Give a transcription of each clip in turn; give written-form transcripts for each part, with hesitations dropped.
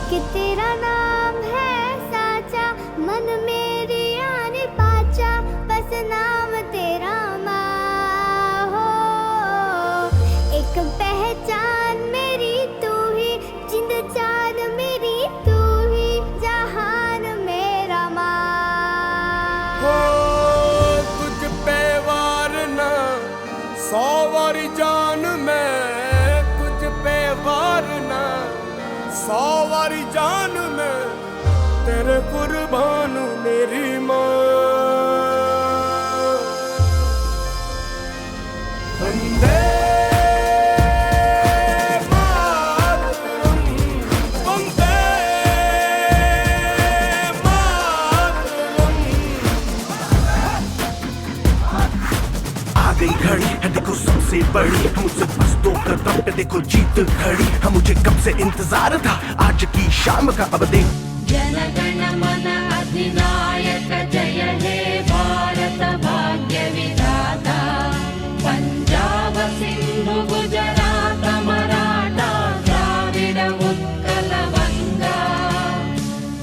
कि तेरा नाम है साचा, मन मेरी आने पाचा, बस नाम तेरा माँ हो। एक पहचान मेरी तू ही, जिंद जान मेरी तू ही, जहान मेरा माँ हो। तुझ पे वार ना 100 वारी जान मैं, तुझ पे वार ना 100 वारी जान में, तेरे कुर्बान मेरी माँ। वंदे मातरम, वंदे मातरम। आ गई घड़ी है देखो सबसे बड़ी, मुझसे बस 2 कदम पे देखो जीत खड़ी। हम मुझे कब से इंतजार था आज की शाम का, अब देख। जन गण मन अधिनायक जय हे भारत भाग्य विधाता, पंजाब सिंधु गुजरात मराठा द्राविड उत्कल बंगा,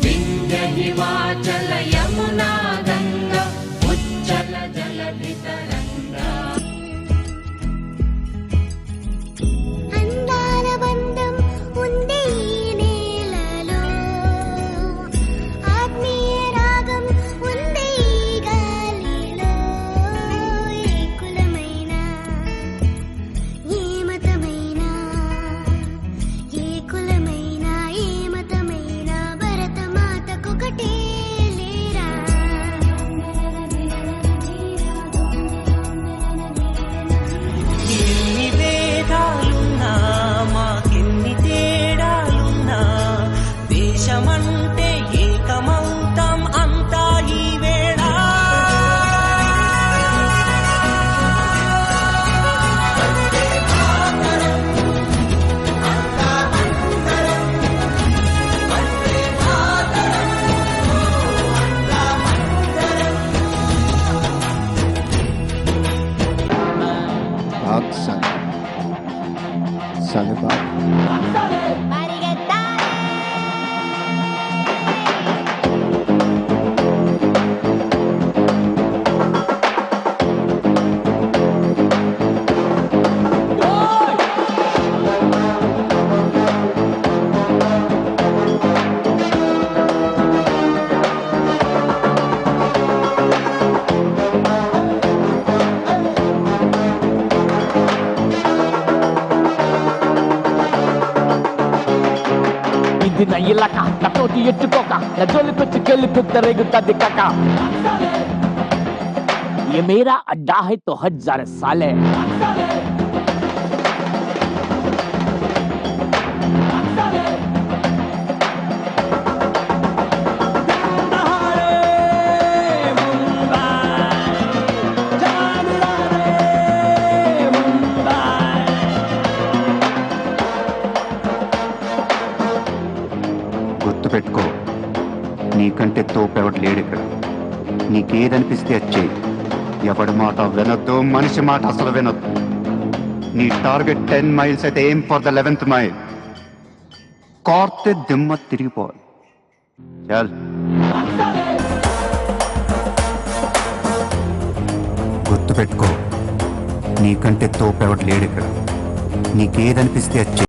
विंध्य हिमाचल यमुना गंगा, उच्चल जलधि तरंगा। అందాల బంధం ఉంది ఈ నేలలో, ఆత్మీయ రాగం ఉంది ఈ గాలిలో. ఏ కులమైనా ఏ మతమైనా, ఏ కులమైనా ఏ మతమైనా, భరత మాతకొకటే లేరా. ఎన్ని భేదాలున్నా మాకెన్ని తేడాలున్నా, దేశమంటే ఏకమౌతం అంతా ఈ వేళ. Bak sen. Sana bak. ఇది నా ఇల్లక, నా తోటి ఎట్టుకోక, నా జోలికొచ్చి గెలుపుద్ద రేగుతుంది కాక. ये मेरा अड्डा है तो 1000 साल है। గుర్తుపెట్టుకో, నీకంటే తోపెవడు లేడు ఇక్కడ. నీకేదనిపిస్తే వచ్చేయి. ఎవడి మాట వినొద్దు, మనిషి మాట అసలు వినొద్దు. నీ టార్గెట్ 10 మైల్స్ అయితే aim for the 11th mile. కార్తె దిమ్మ తిరిగిపోవాలి. చల్. గుర్తుపెట్టుకో, నీకంటే తోపెవడు లేడు ఇక్కడ. నీకేదనిపిస్తే వచ్చేయి.